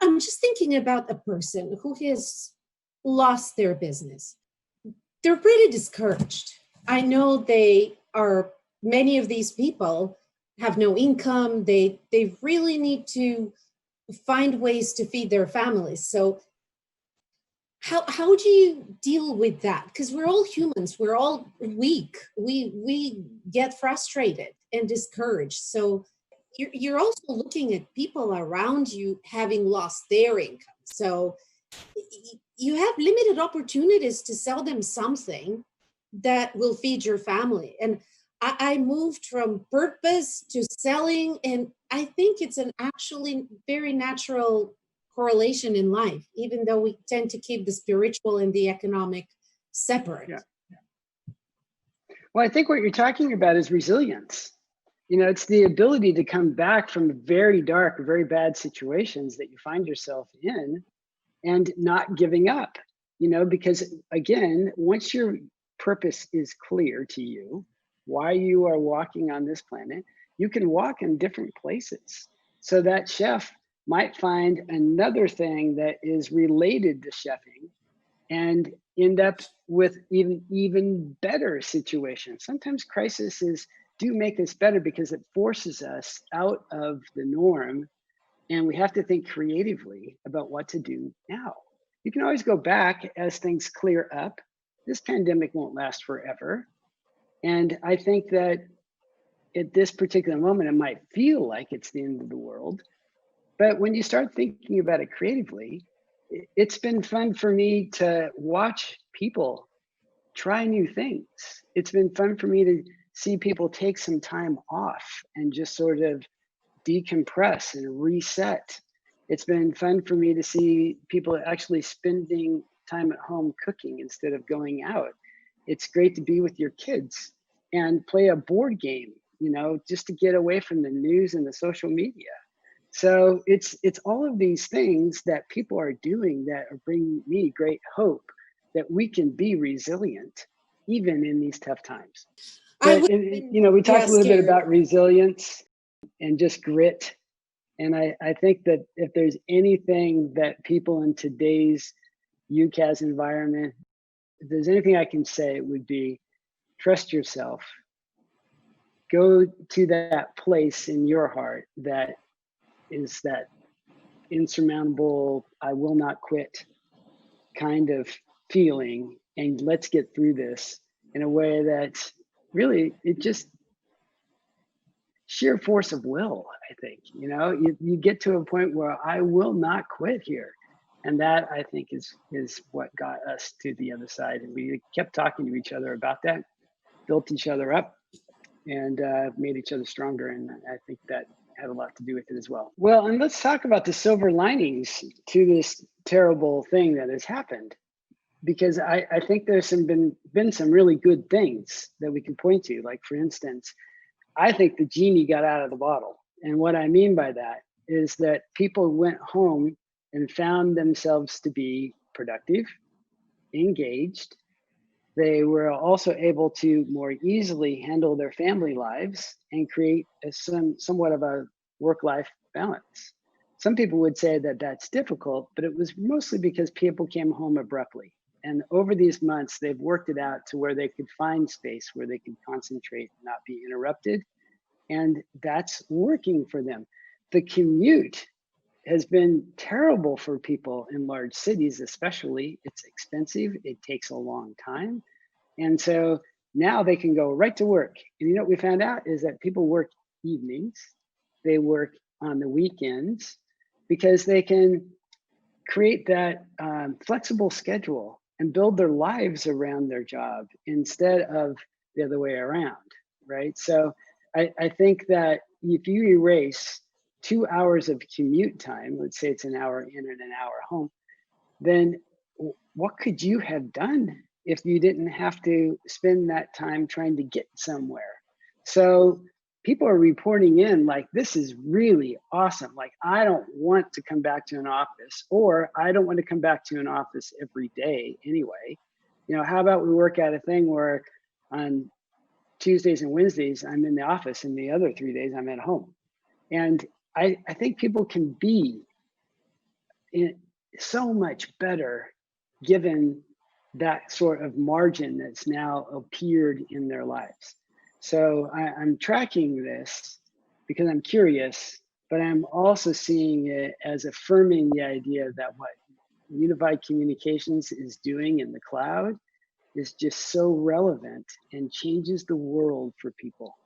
I'm just thinking about a person who has lost their business. They're pretty discouraged. I know many of these people have no income. They really need to find ways to feed their families. So how do you deal with that? Because we're all humans, we're all weak. We get frustrated and discouraged. So you're also looking at people around you having lost their income. So you have limited opportunities to sell them something that will feed your family. And I moved from purpose to selling, and I think it's an actually very natural correlation in life, even though we tend to keep the spiritual and the economic separate. Yeah. Well, I think what you're talking about is resilience. It's the ability to come back from very dark, very bad situations that you find yourself in and not giving up, because again, once your purpose is clear to you, why you are walking on this planet, you can walk in different places. So that chef might find another thing that is related to chefing and end up with even better situations. Sometimes crises do make us better because it forces us out of the norm, and we have to think creatively about what to do now. You can always go back as things clear up. This pandemic won't last forever. And I think that at this particular moment, it might feel like it's the end of the world. But when you start thinking about it creatively, it's been fun for me to watch people try new things. It's been fun for me to see people take some time off and just sort of decompress and reset. It's been fun for me to see people actually spending time at home cooking instead of going out. It's great to be with your kids and play a board game, just to get away from the news and the social media. So it's all of these things that people are doing that are bringing me great hope that we can be resilient even in these tough times. But we talked a little bit about resilience and just grit. And I think that if there's anything that people in today's UCAS environment, if there's anything I can say, it would be trust yourself. Go to that place in your heart that is that insurmountable, I will not quit kind of feeling, and let's get through this in a way that's really, it just sheer force of will. I think, you get to a point where I will not quit here. And that, I think, is what got us to the other side. And we kept talking to each other about that, built each other up, and made each other stronger. And I think that had a lot to do with it as well. Well, and let's talk about the silver linings to this terrible thing that has happened, because I think there's been some really good things that we can point to. Like, for instance, I think the genie got out of the bottle. And what I mean by that is that people went home and found themselves to be productive, engaged. They were also able to more easily handle their family lives and create somewhat of a work-life balance. Some people would say that that's difficult, but it was mostly because people came home abruptly. And over these months, they've worked it out to where they could find space where they could concentrate and not be interrupted. And that's working for them. The commute has been terrible for people in large cities, especially. It's expensive, it takes a long time. And so now they can go right to work. And what we found out is that people work evenings, they work on the weekends, because they can create that flexible schedule and build their lives around their job instead of the other way around, right? So I think that if you erase 2 hours of commute time, let's say it's an hour in and an hour home, then what could you have done if you didn't have to spend that time trying to get somewhere? So people are reporting in like, this is really awesome. Like, I don't want to come back to an office, or I don't want to come back to an office every day anyway. How about we work out a thing where on Tuesdays and Wednesdays, I'm in the office, and the other 3 days I'm at home. And I think people can be so much better given that sort of margin that's now appeared in their lives. So I'm tracking this because I'm curious, but I'm also seeing it as affirming the idea that what unified communications is doing in the cloud is just so relevant and changes the world for people.